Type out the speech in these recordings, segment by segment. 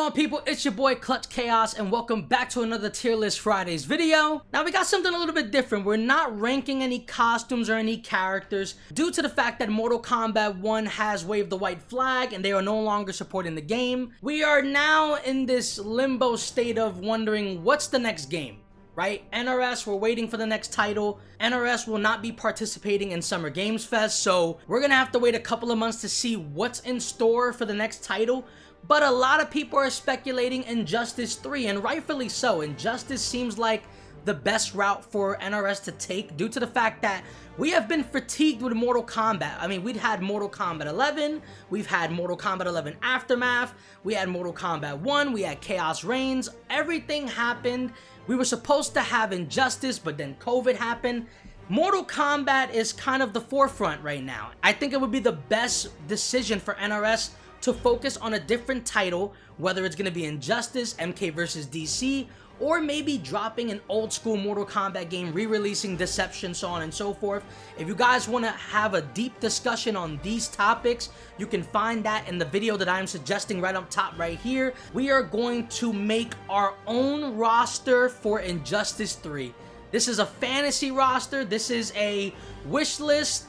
on, people? It's your boy Clutch Chaos and welcome back to another Tier List Fridays video. Now we got something a little bit different. We're not ranking any costumes or any characters due to the fact that Mortal Kombat 1 has waved the white flag and they are no longer supporting the game. We are now in this limbo state of wondering what's the next game, right? NRS, we're waiting for the next title. NRS will not be participating in Summer Games Fest, so we're gonna have to wait a couple of months to see what's in store for the next title. But a lot of people are speculating Injustice 3, and rightfully so. Injustice seems like the best route for NRS to take due to the fact that we have been fatigued with Mortal Kombat. I mean, we'd had Mortal Kombat 11, we've had Mortal Kombat 11 Aftermath, we had Mortal Kombat 1, we had Chaos Reigns, everything happened. We were supposed to have Injustice, but then COVID happened. Mortal Kombat is kind of the forefront right now. I think it would be the best decision for NRS to focus on a different title, whether it's going to be Injustice, MK vs. DC, or maybe dropping an old school Mortal Kombat game, re-releasing Deception, so on and so forth. If you guys want to have a deep discussion on these topics, you can find that in the video that I'm suggesting right up top right here. We are going to make our own roster for Injustice 3. This is a fantasy roster. This is a wish list.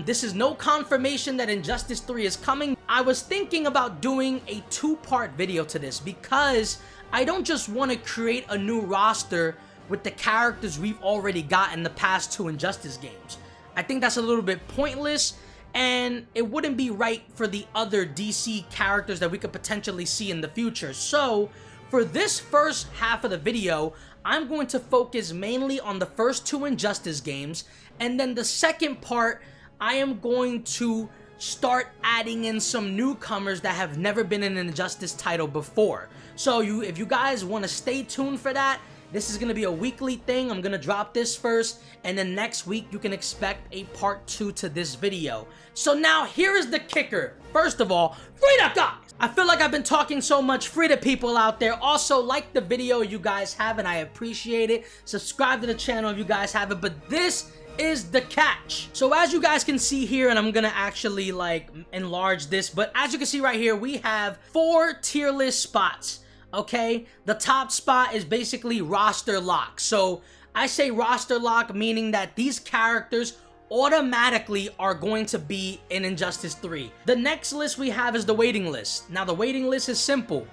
This is no confirmation that Injustice 3 is coming. I was thinking about doing a two-part video to this because I don't just want to create a new roster with the characters we've already got in the past two Injustice games. I think that's a little bit pointless, and it wouldn't be right for the other DC characters that we could potentially see in the future. So, for this first half of the video, I'm going to focus mainly on the first two Injustice games, and then the second part, I am going to start adding in some newcomers that have never been in an Injustice title before. So if you guys want to stay tuned for that, this is going to be a weekly thing. I'm going to drop this first, and then next week you can expect a part 2 to this video. So now here is the kicker. First of all, Freedem, guys! I feel like I've been talking so much. Freedom people out there. Also, like the video you guys haven't. I appreciate it. Subscribe to the channel if you guys haven't. But this is the catch. So as you guys can see here, and I'm gonna actually like enlarge this, but as you can see right here, we have 4 tier list spots. Okay, the top spot is basically roster lock. So I say roster lock meaning that these characters automatically are going to be in Injustice 3. The next list we have is the waiting list. Now the waiting list is simple.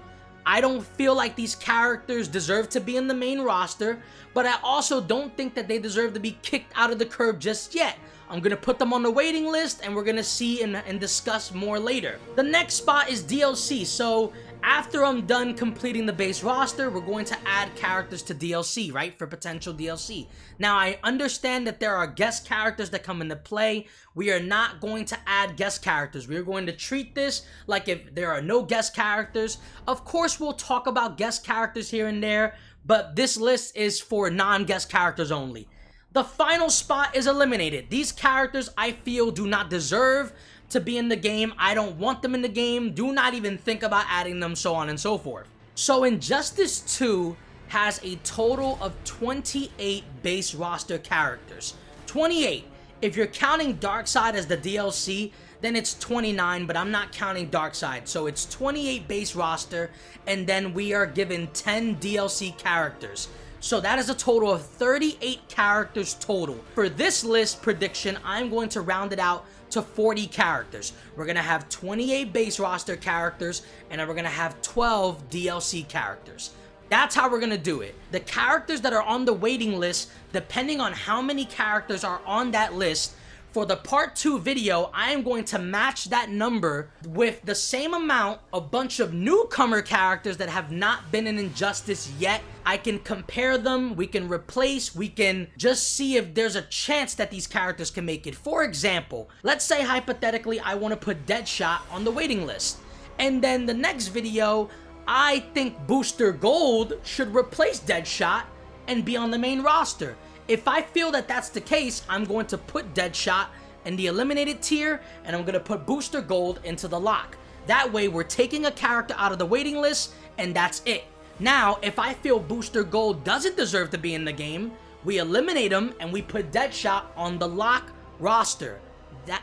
I don't feel like these characters deserve to be in the main roster, but I also don't think that they deserve to be kicked out of the curb just yet. I'm going to put them on the waiting list, and we're going to see and discuss more later. The next spot is DLC. So after I'm done completing the base roster, we're going to add characters to DLC, right? For potential DLC. Now, I understand that there are guest characters that come into play. We are not going to add guest characters. We are going to treat this like if there are no guest characters. Of course, we'll talk about guest characters here and there, but this list is for non-guest characters only. The final spot is eliminated. These characters, I feel, do not deserve to be in the game. I don't want them in the game. Do not even think about adding them, so on and so forth. So Injustice 2 has a total of 28 base roster characters. 28. If you're counting Darkseid as the DLC, then it's 29, but I'm not counting Darkseid. So it's 28 base roster, and then we are given 10 DLC characters. So that is a total of 38 characters total. For this list prediction, I'm going to round it out to 40 characters. We're going to have 28 base roster characters, and then we're going to have 12 DLC characters. That's how we're going to do it. The characters that are on the waiting list, depending on how many characters are on that list, for the part 2 video, I am going to match that number with the same amount, a bunch of newcomer characters that have not been in Injustice yet. I can compare them, we can replace, we can just see if there's a chance that these characters can make it. For example, let's say hypothetically I want to put Deadshot on the waiting list. And then the next video, I think Booster Gold should replace Deadshot and be on the main roster. If I feel that that's the case, I'm going to put Deadshot in the eliminated tier, and I'm going to put Booster Gold into the lock. That way, we're taking a character out of the waiting list, and that's it. Now, if I feel Booster Gold doesn't deserve to be in the game, we eliminate him, and we put Deadshot on the lock roster.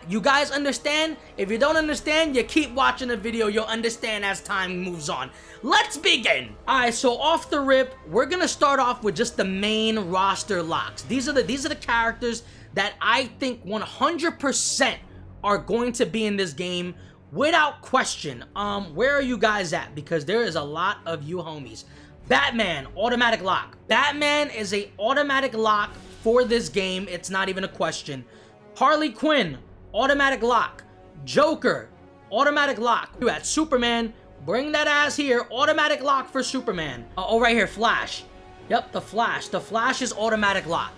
You guys understand? If you don't understand, you keep watching the video. You'll understand as time moves on. Let's begin. All right, so off the rip, we're gonna start off with just the main roster locks. These are the characters that I think 100% are going to be in this game without question. Where are you guys at? Because there is a lot of you homies. Batman, automatic lock. Batman is a automatic lock for this game. It's not even a question. Harley Quinn, automatic lock. Joker, automatic lock. You at Superman, bring that ass here. Automatic lock for Superman. Oh, right here, Flash. Yep, the Flash. The Flash is automatic lock.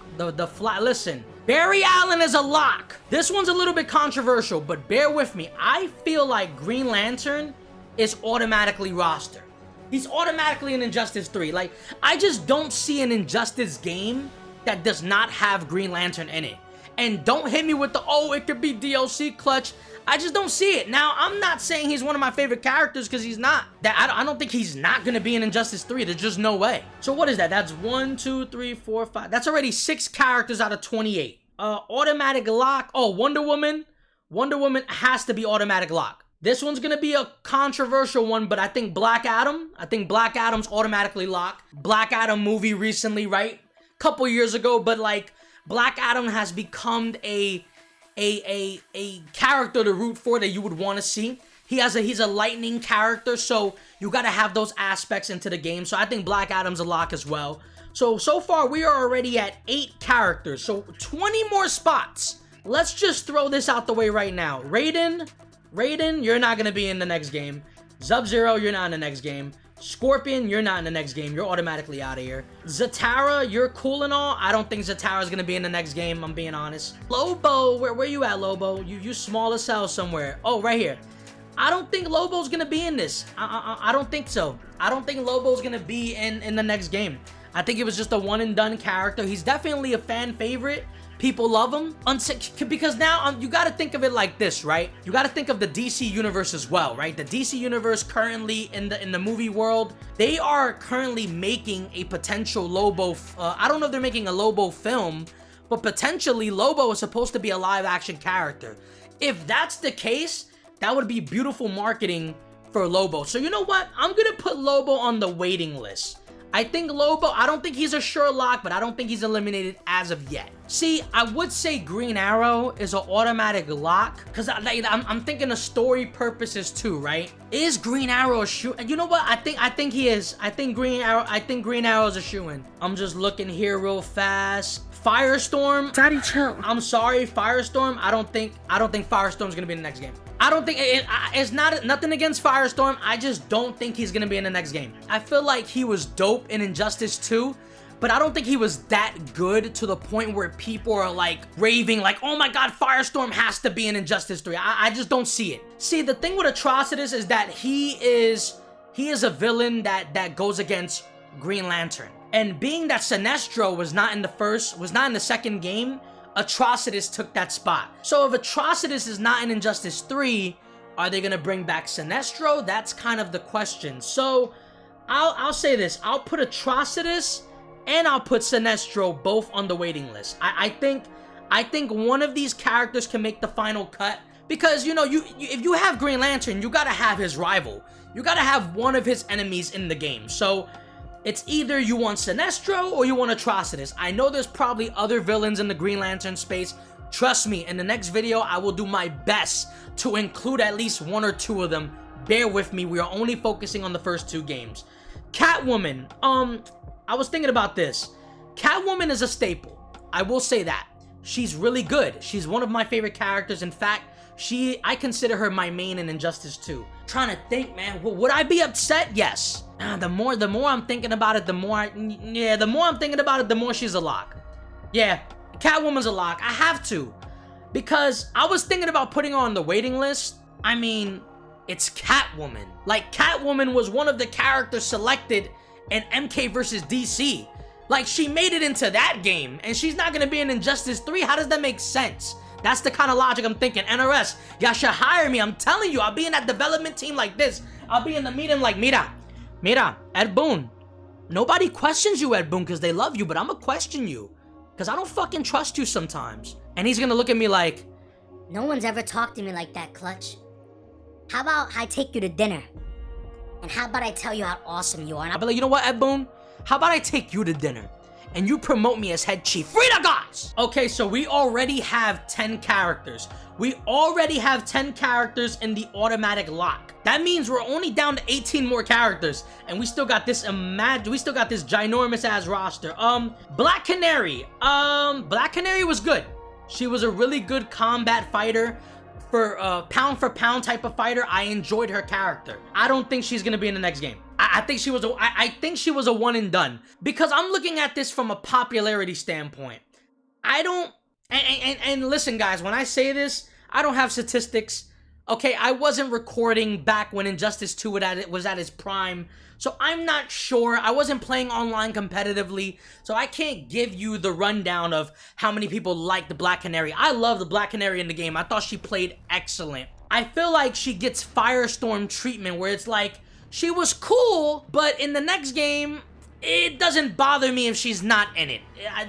Listen, Barry Allen is a lock. This one's a little bit controversial, but bear with me. I feel like Green Lantern is automatically roster. He's automatically in Injustice 3. Like, I just don't see an Injustice game that does not have Green Lantern in it. And don't hit me with the, oh, it could be DLC clutch. I just don't see it. Now, I'm not saying he's one of my favorite characters because he's not. I don't think he's not going to be in Injustice 3. There's just no way. So what is that? That's 1, 2, 3, 4, 5. That's already 6 characters out of 28. Automatic lock. Oh, Wonder Woman. Wonder Woman has to be automatic lock. This one's gonna be a controversial one, but I think Black Adam's automatically locked. Black Adam movie recently, right? Couple years ago, but like, Black Adam has become a character to root for that you would want to see. He's a lightning character, so you gotta have those aspects into the game. So I think Black Adam's a lock as well. So far we are already at 8 characters, so 20 more spots. Let's just throw this out the way right now. Raiden, you're not gonna be in the next game. Sub-Zero, you're not in the next game. Scorpion, you're not in the next game. You're automatically out of here. Zatara, you're cool and all. I don't think Zatara's gonna be in the next game, I'm being honest. Lobo, where you at, Lobo? You small as hell somewhere. Oh, right here. I don't think Lobo's gonna be in this. I don't think so. I don't think Lobo's gonna be in the next game. I think it was just a one and done character. He's definitely a fan favorite. People love him because now you got to think of it like this, right? You got to think of the DC universe as well, right? The DC universe currently in the movie world, they are currently making a potential Lobo. I don't know if they're making a Lobo film, but potentially Lobo is supposed to be a live action character. If that's the case, that would be beautiful marketing for Lobo. So you know what? I'm gonna put Lobo on the waiting list. I think Lobo, I don't think he's a sure lock, but I don't think he's eliminated as of yet. See, I would say Green Arrow is an automatic lock, because I'm thinking of story purposes too, right? Is Green Arrow a shoe? You know what? I think he is. I think Green Arrow's a shoe-in. I'm just looking here real fast. Firestorm. Daddy, chill. I'm sorry, Firestorm. I don't think Firestorm's gonna be in the next game. I don't think it's nothing against Firestorm. I just don't think he's gonna be in the next game. I feel like he was dope in Injustice 2, but I don't think he was that good to the point where people are like raving like, oh my god, Firestorm has to be in Injustice 3. I just don't see it. See, the thing with Atrocitus is that he is a villain that goes against Green Lantern. And being that Sinestro was not in the second game, Atrocitus took that spot. So if Atrocitus is not in Injustice 3, are they gonna bring back Sinestro? That's kind of the question. So I'll say this. I'll put Atrocitus and I'll put Sinestro both on the waiting list. I think one of these characters can make the final cut because, you know, if you have Green Lantern, you gotta have his rival. You gotta have one of his enemies in the game. So it's either you want Sinestro or you want Atrocitus. I know there's probably other villains in the Green Lantern space. Trust me, in the next video, I will do my best to include at least 1 or 2 of them. Bear with me, we are only focusing on the first 2 games. Catwoman, I was thinking about this. Catwoman is a staple. I will say that. She's really good. She's one of my favorite characters. In fact, I consider her my main in Injustice 2. Trying to think, man, would I be upset? Yes. The more I'm thinking about it, the more I'm thinking about it, the more she's a lock. Yeah, Catwoman's a lock. I have to. Because I was thinking about putting her on the waiting list. I mean, it's Catwoman. Like, Catwoman was one of the characters selected in MK vs. DC. Like, she made it into that game, and she's not gonna be in Injustice 3. How does that make sense? That's the kind of logic I'm thinking. NRS, y'all should hire me. I'm telling you, I'll be in that development team like this. I'll be in the meeting like, mira, Ed Boon. Nobody questions you, Ed Boon, because they love you, but I'm gonna question you. Because I don't fucking trust you sometimes. And he's gonna look at me like, No one's ever talked to me like that, Clutch. How about I take you to dinner? And how about I tell you how awesome you are? And I'll be like, you know what, Ed Boon? How about I take you to dinner? And you promote me as head chief. Freedom, guys! Okay, so we already have 10 characters. We already have 10 characters in the automatic lock. That means we're only down to 18 more characters. And we still got this ginormous ass roster. Black Canary. Black Canary was good. She was a really good combat fighter. For pound type of fighter, I enjoyed her character. I don't think she's gonna be in the next game. I think she was a one and done, because I'm looking at this from a popularity standpoint. I don't, and listen guys, when I say this, I don't have statistics. Okay, I wasn't recording back when Injustice 2 was at its prime, so I'm not sure. I wasn't playing online competitively, so I can't give you the rundown of how many people like the Black Canary. I love the Black Canary in the game. I thought she played excellent. I feel like she gets Firestorm treatment, where it's like, she was cool, but in the next game, it doesn't bother me if she's not in it.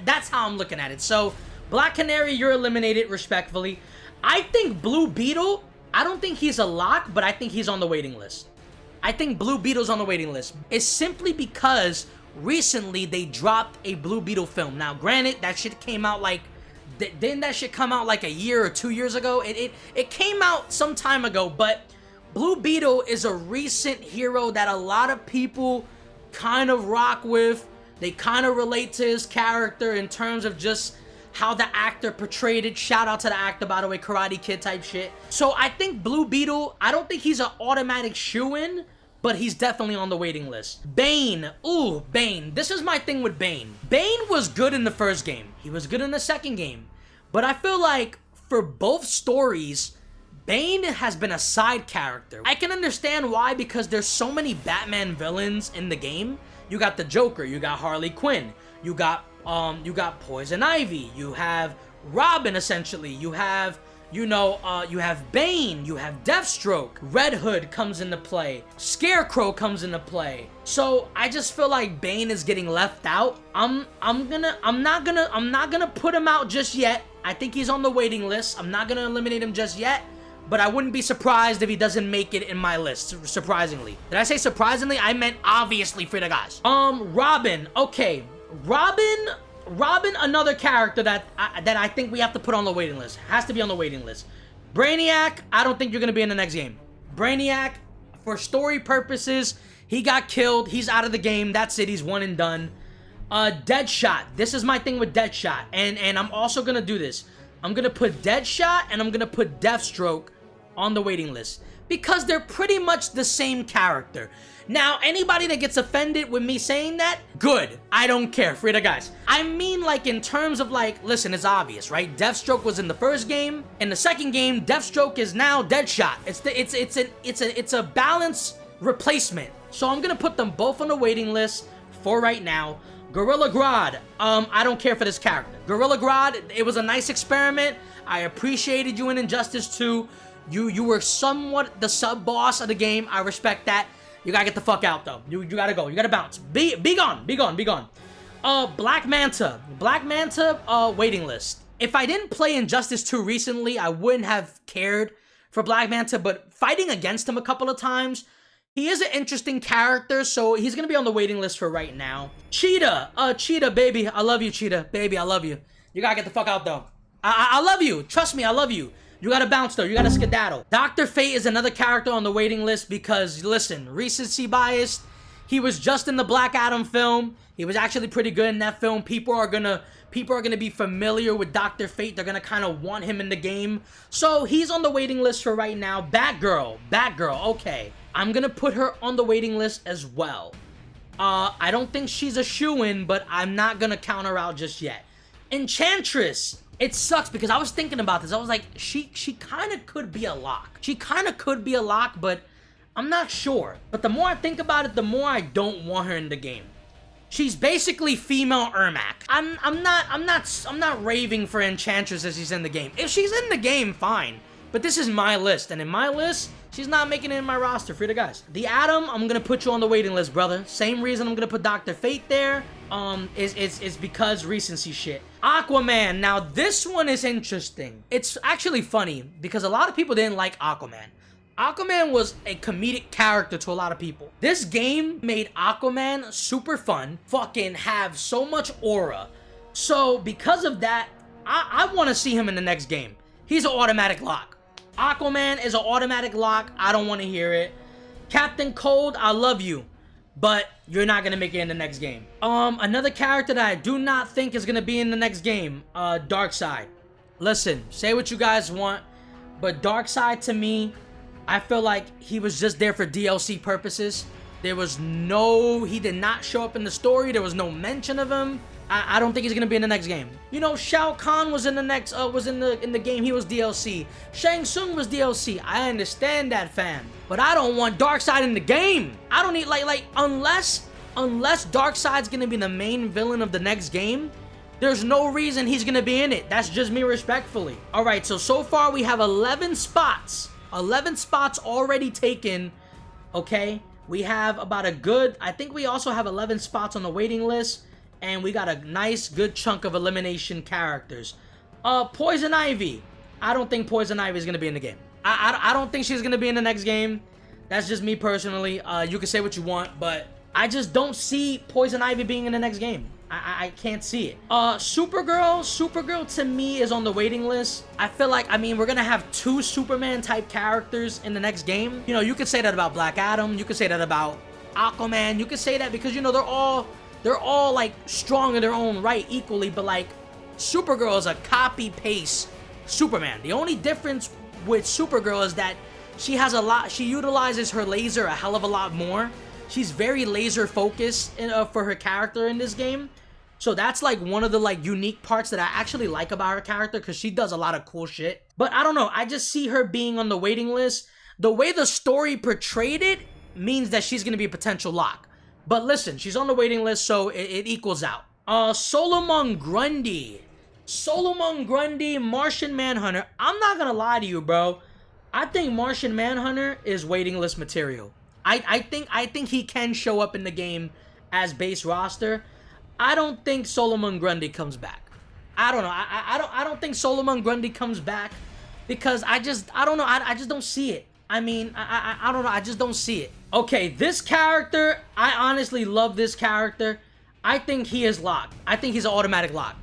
That's how I'm looking at it. So, Black Canary, you're eliminated respectfully. I think Blue Beetle, I don't think he's a lock, but I think he's on the waiting list. I think Blue Beetle's on the waiting list. It's simply because recently they dropped a Blue Beetle film. Now, granted, that shit came out like, didn't that shit come out like a year or 2 years ago? It came out some time ago, but Blue Beetle is a recent hero that a lot of people kind of rock with. They kind of relate to his character in terms of just how the actor portrayed it. Shout out to the actor, by the way, Karate Kid type shit. So I think Blue Beetle, I don't think he's an automatic shoo-in, but he's definitely on the waiting list. Bane. Ooh, Bane. This is my thing with Bane. Bane was good in the first game. He was good in the second game. But I feel like for both stories, Bane has been a side character. I can understand why, because there's so many Batman villains in the game. You got the Joker, you got Harley Quinn, you got Poison Ivy, you have Robin essentially, you have, you have Bane, you have Deathstroke, Red Hood comes into play, Scarecrow comes into play. So I just feel like Bane is getting left out. I'm not gonna put him out just yet. I think he's on the waiting list. I'm not gonna eliminate him just yet. But I wouldn't be surprised if he doesn't make it in my list, surprisingly. Did I say surprisingly? I meant obviously for the guys. Robin. Okay. Robin, another character that I think we have to put on the waiting list. Has to be on the waiting list. Brainiac, I don't think you're going to be in the next game. Brainiac, for story purposes, he got killed. He's out of the game. That's it. He's one and done. Deadshot. This is my thing with Deadshot. And I'm also going to do this. I'm going to put Deadshot and I'm going to put Deathstroke on the waiting list, because they're pretty much the same character. Now, anybody that gets offended with me saying that, good. I don't care. Free the guys. I mean, like, in terms of, like, listen, it's obvious, right? Deathstroke was in the first game. In the second game, Deathstroke is now Deadshot. It's a balanced replacement. So I'm gonna put them both on the waiting list for right now. Gorilla Grodd, I don't care for this character. Gorilla Grodd, it was a nice experiment. I appreciated you in Injustice 2. You were somewhat the sub-boss of the game. I respect that. You gotta get the fuck out, though. You gotta go. You gotta bounce. Be gone. Be gone. Be gone. Black Manta. Black Manta, waiting list. If I didn't play Injustice 2 recently, I wouldn't have cared for Black Manta, but fighting against him a couple of times, he is an interesting character, so he's gonna be on the waiting list for right now. Cheetah. Cheetah, baby. I love you, Cheetah. Baby, I love you. You gotta get the fuck out, though. I love you. Trust me, I love you. You gotta bounce, though. You gotta skedaddle. Dr. Fate is another character on the waiting list because, listen, recency bias. He was just in the Black Adam film. He was actually pretty good in that film. People are gonna be familiar with Dr. Fate. They're gonna kind of want him in the game. So he's on the waiting list for right now. Batgirl. Okay. I'm gonna put her on the waiting list as well. I don't think she's a shoo-in, but I'm not gonna count her out just yet. Enchantress. It sucks because I was thinking about this. I was like, she kind of could be a lock. She kind of could be a lock, but I'm not sure. But the more I think about it, the more I don't want her in the game. She's basically female Ermac. I'm not raving for Enchantress as she's in the game. If she's in the game, fine. But this is my list, and in my list, she's not making it in my roster. Free the guys. The Atom, I'm gonna put you on the waiting list, brother. Same reason I'm gonna put Dr. Fate there. Is because recency shit. Aquaman. Now this one is interesting. It's actually funny because a lot of people didn't like Aquaman. Aquaman was a comedic character to a lot of people. This game made Aquaman super fun, fucking have so much aura. So because of that, I want to see him in the next game. He's an automatic lock. Aquaman is an automatic lock. I don't want to hear it. Captain Cold, I love you, but you're not going to make it in the next game. Another character that I do not think is going to be in the next game, Darkseid. Listen, say what you guys want, but Darkseid to me, I feel like he was just there for DLC purposes. There was he did not show up in the story. There was no mention of him. I don't think he's gonna be in the next game. You know, Shao Kahn was in the next, was in the game. He was DLC. Shang Tsung was DLC. I understand that, fam. But I don't want Darkseid in the game. I don't need unless Darkseid's gonna be the main villain of the next game. There's no reason he's gonna be in it. That's just me respectfully. All right, so far we have 11 spots. 11 spots already taken, okay? We have about I think we also have 11 spots on the waiting list, and we got a nice, good chunk of elimination characters. Poison Ivy. I don't think Poison Ivy is going to be in the game. I don't think she's going to be in the next game. That's just me personally. You can say what you want, but I just don't see Poison Ivy being in the next game. I can't see it. Supergirl to me is on the waiting list. I feel like, I mean, we're gonna have 2 Superman type characters in the next game. You know, you could say that about Black Adam. You could say that about Aquaman. You could say that because, you know, they're all like strong in their own right equally, but like Supergirl is a copy paste Superman. The only difference with Supergirl is that she utilizes her laser a hell of a lot more. She's very laser focused for her character in this game. So that's like one of the like unique parts that I actually like about her character, because she does a lot of cool shit. But I don't know, I just see her being on the waiting list. The way the story portrayed it means that she's gonna be a potential lock. But listen, she's on the waiting list, so it equals out. Solomon Grundy. Solomon Grundy, Martian Manhunter. I'm not gonna lie to you, bro. I think Martian Manhunter is waiting list material. I think he can show up in the game as base roster. I don't think Solomon Grundy comes back. I don't know. I don't think Solomon Grundy comes back because I don't know. I just don't see it. I mean, I don't know. I just don't see it. Okay, this character, I honestly love this character. I think he is locked. I think he's an automatic lock.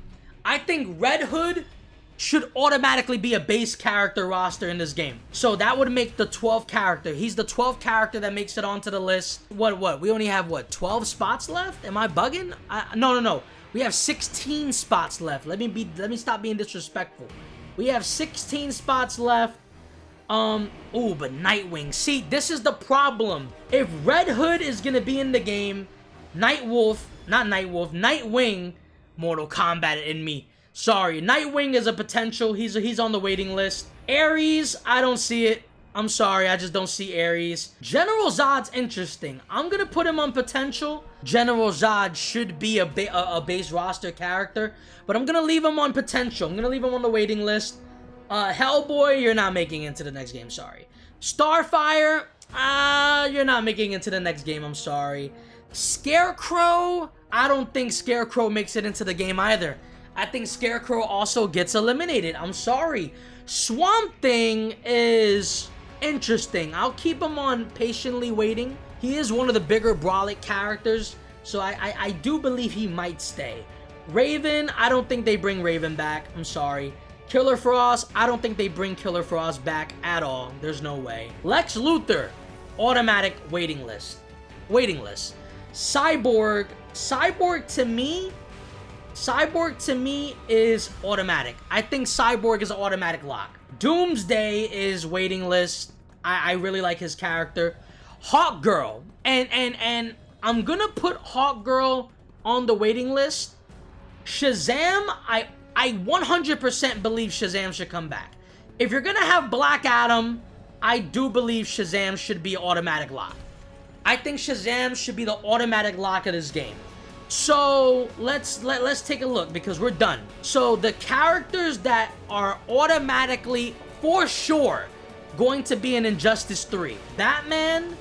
I think Red Hood should automatically be a base character roster in this game. So that would make the 12th character. He's the 12th character that makes it onto the list. What? We only have, 12 spots left? Am I bugging? No. We have 16 spots left. Let me stop being disrespectful. We have 16 spots left. But Nightwing. See, this is the problem. If Red Hood is gonna be in the game, Nightwing, Mortal Kombat in me. Sorry, Nightwing is a potential. He's on the waiting list. Ares, I don't see it. I'm sorry, I just don't see Ares. General Zod's interesting. I'm gonna put him on potential. General Zod should be a base roster character, but I'm gonna leave him on potential. I'm gonna leave him on the waiting list. Hellboy, you're not making it into the next game, sorry. Starfire, you're not making it into the next game, I'm sorry. Scarecrow, I don't think Scarecrow makes it into the game either. I think Scarecrow also gets eliminated. I'm sorry. Swamp Thing is interesting. I'll keep him on patiently waiting. He is one of the bigger Brawlic characters, so I do believe he might stay. Raven, I don't think they bring Raven back. I'm sorry. Killer Frost, I don't think they bring Killer Frost back at all. There's no way. Lex Luthor, automatic waiting list. Waiting list. Cyborg to me is automatic. I think Cyborg is an automatic lock. Doomsday is waiting list. I really like his character. Hawkgirl. And I'm gonna put Hawkgirl on the waiting list. Shazam, I 100% believe Shazam should come back. If you're gonna have Black Adam, I do believe Shazam should be automatic lock. I think Shazam should be the automatic lock of this game. So let's take a look because we're done. So the characters that are automatically for sure going to be in Injustice 3. Batman,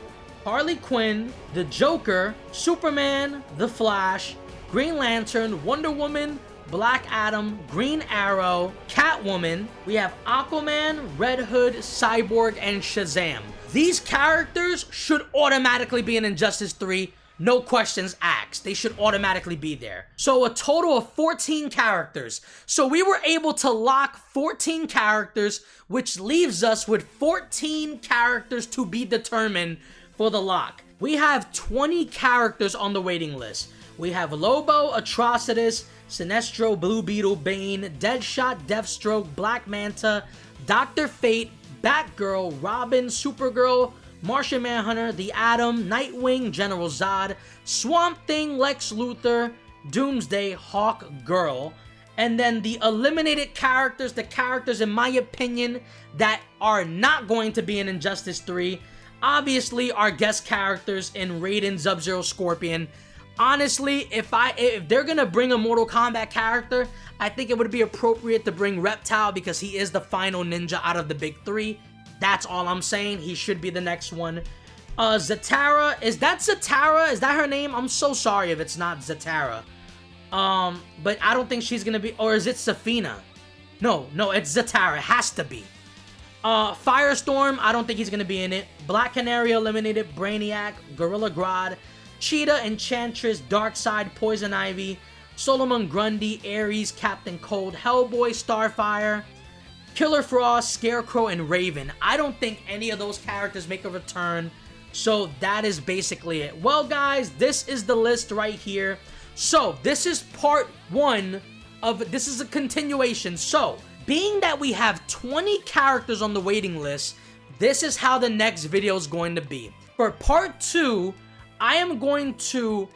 Harley Quinn, the Joker, Superman, The Flash, Green Lantern, Wonder Woman, Black Adam, Green Arrow, Catwoman. We have Aquaman, Red Hood, Cyborg, and Shazam. These characters should automatically be in Injustice 3. No questions asked. They should automatically be there. So a total of 14 characters. So we were able to lock 14 characters, which leaves us with 14 characters to be determined for the lock. We have 20 characters on the waiting list. We have Lobo, Atrocitus, Sinestro, Blue Beetle, Bane, Deadshot, Deathstroke, Black Manta, Dr. Fate, Batgirl, Robin, Supergirl, Martian Manhunter, The Atom, Nightwing, General Zod, Swamp Thing, Lex Luthor, Doomsday, Hawk Girl. And then the eliminated characters, the characters in my opinion that are not going to be in Injustice 3, obviously our guest characters in Raiden, Sub-Zero, Scorpion. Honestly, if they're gonna bring a Mortal Kombat character, I think it would be appropriate to bring Reptile because he is the final ninja out of the big three. That's all I'm saying. He should be the next one. Zatara, is that Zatara? Is that her name? I'm so sorry if it's not Zatara. But I don't think she's gonna be, or is it Safina? No, it's Zatara. It has to be. Firestorm, I don't think he's gonna be in it. Black Canary eliminated, Brainiac, Gorilla Grodd, Cheetah, Enchantress, Darkseid, Poison Ivy, Solomon Grundy, Ares, Captain Cold, Hellboy, Starfire, Killer Frost, Scarecrow, and Raven. I don't think any of those characters make a return, so that is basically it. Well, guys, this is the list right here. So, this is part 1 of, this is a continuation. So, being that we have 20 characters on the waiting list, this is how the next video is going to be. For part 2, I am going to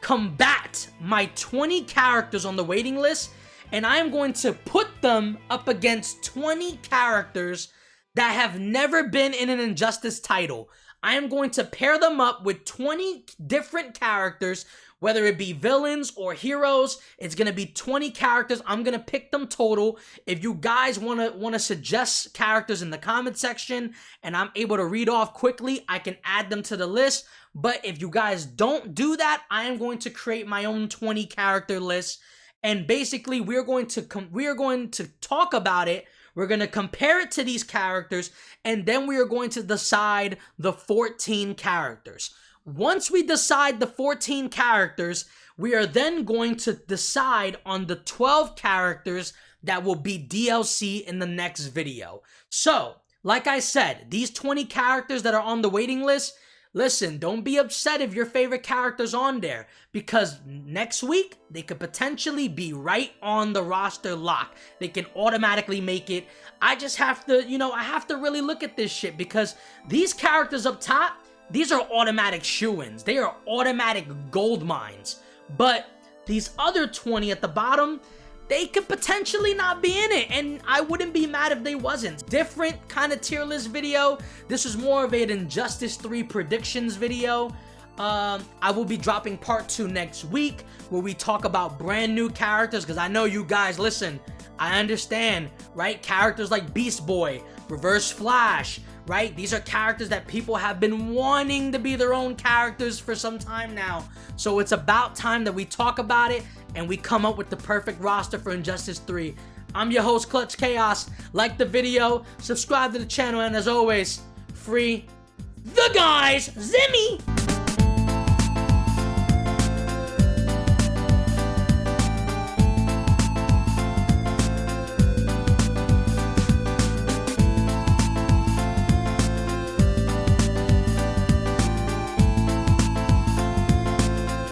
combat my 20 characters on the waiting list, and I am going to put them up against 20 characters that have never been in an Injustice title. I am going to pair them up with 20 different characters, whether it be villains or heroes. It's going to be 20 characters. I'm going to pick them total. If you guys want to suggest characters in the comment section and I'm able to read off quickly, I can add them to the list. But if you guys don't do that, I am going to create my own 20 character list. And basically, we are going to talk about it. We're going to compare it to these characters, and then we are going to decide the 14 characters. Once we decide the 14 characters, we are then going to decide on the 12 characters that will be DLC in the next video. So, like I said, these 20 characters that are on the waiting list, listen, don't be upset if your favorite character's on there, because next week, they could potentially be right on the roster lock. They can automatically make it. I just have to, I have to really look at this shit, because these characters up top, these are automatic shoo-ins. They are automatic gold mines. But these other 20 at the bottom, they could potentially not be in it, and I wouldn't be mad if they wasn't. Different kind of tier list video. This is more of an Injustice 3 predictions video. I will be dropping part 2 next week, where we talk about brand new characters, because I know you guys, listen, I understand, right? Characters like Beast Boy, Reverse Flash, right? These are characters that people have been wanting to be their own characters for some time now. So it's about time that we talk about it and we come up with the perfect roster for Injustice 3. I'm your host, Clutch Chaos. Like the video, subscribe to the channel, and as always, free the guys, Zimmy!